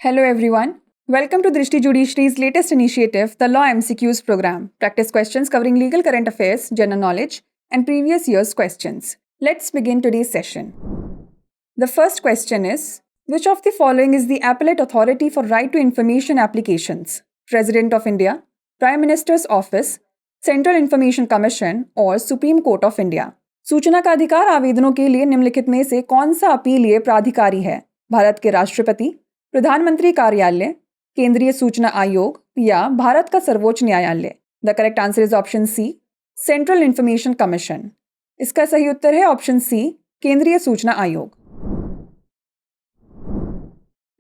Hello everyone. Welcome to Drishti Judiciary's latest initiative, the Law MCQs program. Practice questions covering legal current affairs, general knowledge, and previous year's questions. Let's begin today's session. The first question is, which of the following is the appellate authority for right to information applications? President of India, Prime Minister's Office, Central Information Commission और supreme court of India? सूचना का अधिकार आवेदनों के लिए निम्नलिखित में से कौन सा अपीलीय प्राधिकारी है? भारत के राष्ट्रपति, प्रधानमंत्री कार्यालय, केंद्रीय सूचना आयोग या भारत का सर्वोच्च न्यायालय? The correct answer is option C, central information commission. इसका सही उत्तर है ऑप्शन सी, केंद्रीय सूचना आयोग.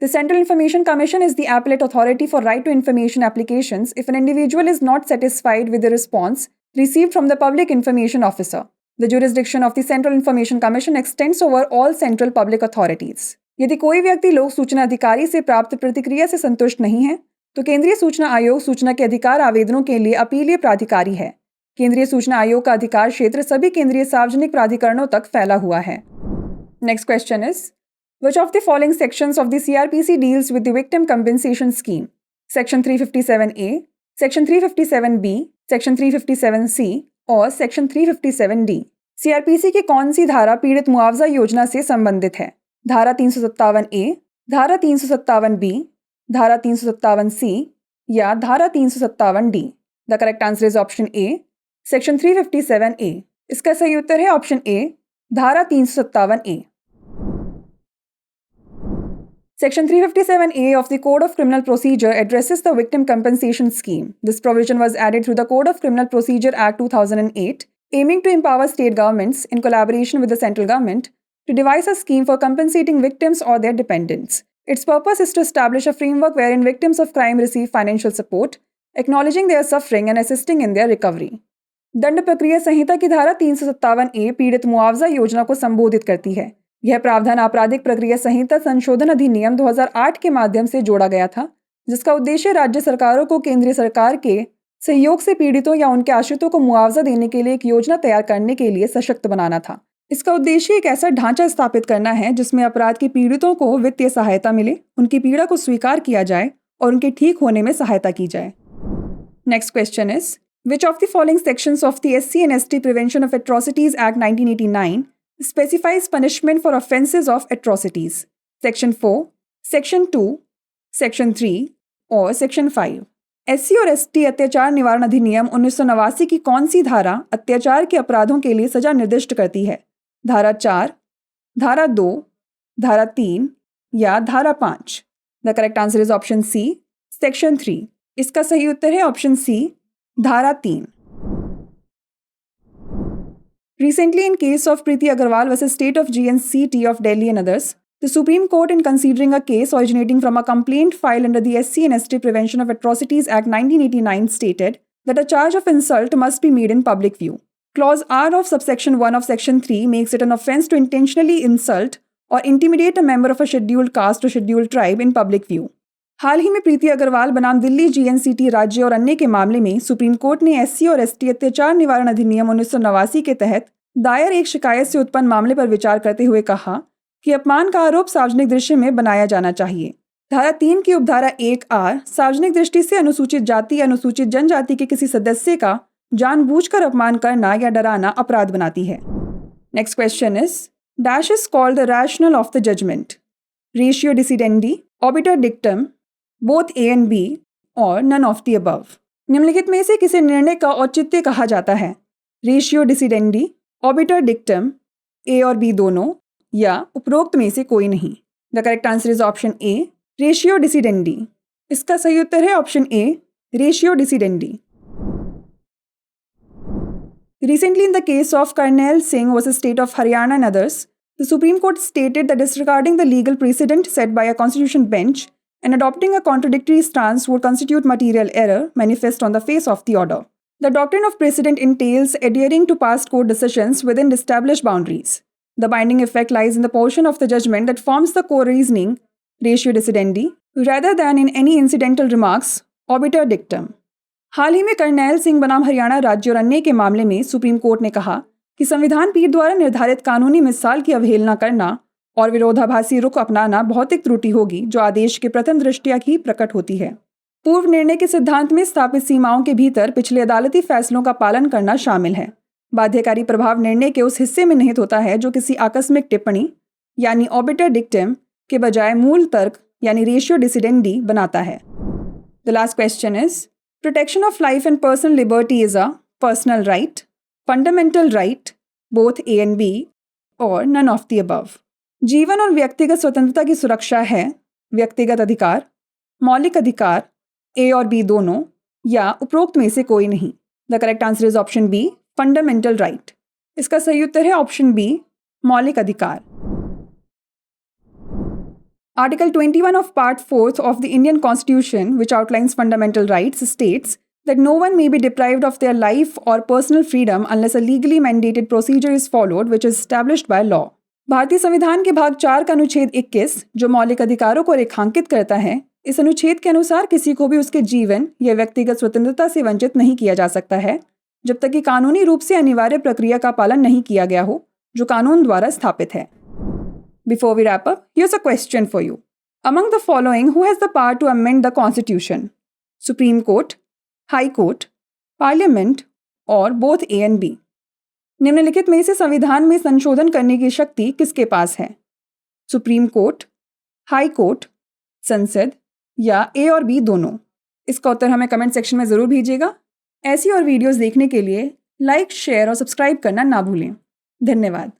The Central Information Commission is the appellate authority for right to information applications if an individual is not satisfied with the response received from the public information officer. The jurisdiction of the Central Information Commission extends over all central public authorities. यदि कोई व्यक्ति लोक सूचना अधिकारी से प्राप्त प्रतिक्रिया से संतुष्ट नहीं है, तो केंद्रीय सूचना आयोग सूचना के अधिकार आवेदनों के लिए अपीलीय प्राधिकारी है. केंद्रीय सूचना आयोग का अधिकार क्षेत्र सभी केंद्रीय सार्वजनिक प्राधिकरणों तक फैला हुआ है. Next question is, which of the following sections of the CRPC deals with the victim compensation scheme? Section 357A, Section 357B, Section 357C और Section 357D. CRPC की कौन सी धारा पीड़ित मुआवजा योजना से संबंधित है? धारा 357A, धारा 357B, धारा 357C या धारा 357D? The correct answer is option A, section 357A. इसका सही उत्तर है ऑप्शन ए, धारा 357A. Section 357A of the Code of Criminal Procedure addresses the Victim Compensation Scheme. This provision was added through the Code of Criminal Procedure Act 2008, aiming to empower state governments, in collaboration with the central government, to devise a scheme for compensating victims or their dependents. Its purpose is to establish a framework wherein victims of crime receive financial support, acknowledging their suffering and assisting in their recovery. दंड प्रक्रिया संहिता की धारा 357A पीड़ित मुआवजा योजना को संबोधित करती है. यह प्रावधान आपराधिक प्रक्रिया संहिता संशोधन अधिनियम 2008 के माध्यम से जोड़ा गया था, जिसका उद्देश्य राज्य सरकारों को केंद्रीय सरकार के सहयोग से पीड़ितों या उनके आश्रितों को मुआवजा देने के लिए एक योजना तैयार करने के लिए सशक्त बनाना था. इसका उद्देश्य एक ऐसा ढांचा स्थापित करना है जिसमें अपराध के पीड़ितों को वित्तीय सहायता मिले, उनकी पीड़ा को स्वीकार किया जाए और उनके ठीक होने में सहायता की जाए. Next question is, which of the following sections of the SC and ST prevention of atrocities act 1989 specifies punishment for offences of atrocities? Section 4, Section 2, Section 3 और Section 5. SC और ST अत्याचार निवारण अधिनियम 1989 की कौन सी धारा अत्याचार के अपराधों के लिए सजा निर्दिष्ट करती है? धारा 4, धारा 2, धारा 3 या धारा 5? The correct answer is option C, section 3. इसका सही उत्तर है ऑप्शन सी, धारा 3. Recently, in case of Preeti Agarwal versus State of GNCT of Delhi and others, the Supreme Court, in considering a case originating from a complaint filed under the SC and ST Prevention of Atrocities Act 1989, stated that a charge of insult must be made in public view. Clause R of subsection 1 of section 3 makes it an offence to intentionally insult or intimidate a member of a scheduled caste or scheduled tribe in public view. हाल ही में प्रीति अग्रवाल बनाम Delhi GNCT राज्य और अन्य के मामले में supreme court ने SC और ST अत्याचार निवारण अधिनियम 1989 के तहत दायर एक शिकायत से उत्पन्न मामले पर विचार करते हुए कहा कि अपमान का आरोप सार्वजनिक दृश्य में बनाया जाना चाहिए. धारा 3 की उपधारा 1R सार्वजनिक दृष्टि से अनुसूचित जाति या अनुसूचित जनजाति के किसी सदस्य का जानबूझकर अपमान करना या डराना अपराध बनाती है. Next question is, dash is called the rational of the judgement? Ratio decidendi, obiter dictum, both A and B और नन ऑफ द अबव? निम्नलिखित में से किसे निर्णय का औचित्य कहा जाता है? Ratio decidendi, obiter dictum, A और B दोनों या उपरोक्त में से कोई नहीं? The correct answer is option A, ratio decidendi. इसका सही उत्तर है option A, ratio decidendi. Recently, in the case of Karnail Singh versus State of Haryana and others, the Supreme Court stated that disregarding the legal precedent set by a constitution bench and adopting a contradictory stance would constitute material error manifest on the face of the order. The doctrine of precedent entails adhering to past court decisions within established boundaries. The binding effect lies in the portion of the judgment that forms the core reasoning, ratio decidendi, rather than in any incidental remarks, obiter dictum. हाल ही में करनैल सिंह बनाम हरियाणा राज्य और अन्य के मामले में supreme court ने कहा कि संविधान पीठ द्वारा निर्धारित कानूनी मिसाल की अवहेलना करना और विरोधाभासी रुख अपनाना भौतिक त्रुटि होगी जो आदेश के प्रथम दृष्टया ही प्रकट होती है। पूर्व निर्णय के सिद्धांत में स्थापित सीमाओं के भीतर पिछले अदालती फैसलों का पालन करना शामिल है। बाध्यकारी प्रभाव निर्णय के उस हिस्से में निहित होता है जो किसी आकस्मिक टिप्पणी यानी ऑबिटर डिक्टम के बजाय मूल तर्क यानी रेशियो डिसिडेंडी बनाता है। The last question is, protection of life and personal liberty is a personal right, fundamental right, both A and B, और नन ऑफ द अबव। जीवन और व्यक्तिगत स्वतंत्रता की सुरक्षा है व्यक्तिगत अधिकार, मौलिक अधिकार, ए और बी दोनों, या उपरोक्त में से कोई नहीं। The correct answer is option B, fundamental right. इसका सही उत्तर है ऑप्शन बी, मौलिक अधिकार। Article 21 of Part 4th of the Indian Constitution, which outlines fundamental rights, states that no one may be deprived of their life or personal freedom unless a legally mandated procedure is followed, which is established by law. भारतीय संविधान के भाग 4 का अनुच्छेद 21, जो मौलिक अधिकारों को रेखांकित करता है, इस अनुच्छेद के अनुसार किसी को भी उसके जीवन या व्यक्तिगत स्वतंत्रता से वंचित नहीं किया जा सकता है जब तक कि कानूनी रूप से अनिवार्य प्रक्रिया का पालन नहीं किया गया हो जो कानून द्वारा स्थापित है। Before we wrap up, here's a question for you. Among the following, who has the power to amend the Constitution? Supreme Court, High Court, Parliament, or both A and B? निम्नलिखित में से संविधान में संशोधन करने की शक्ति किसके पास है? सुप्रीम कोर्ट, हाई कोर्ट, संसद, या ए और बी दोनों? इसका उत्तर हमें कमेंट सेक्शन में ज़रूर भेजिएगा। ऐसी और वीडियोस देखने के लिए लाइक, शेयर और सब्सक्राइब करना ना भूलें। धन्यवाद।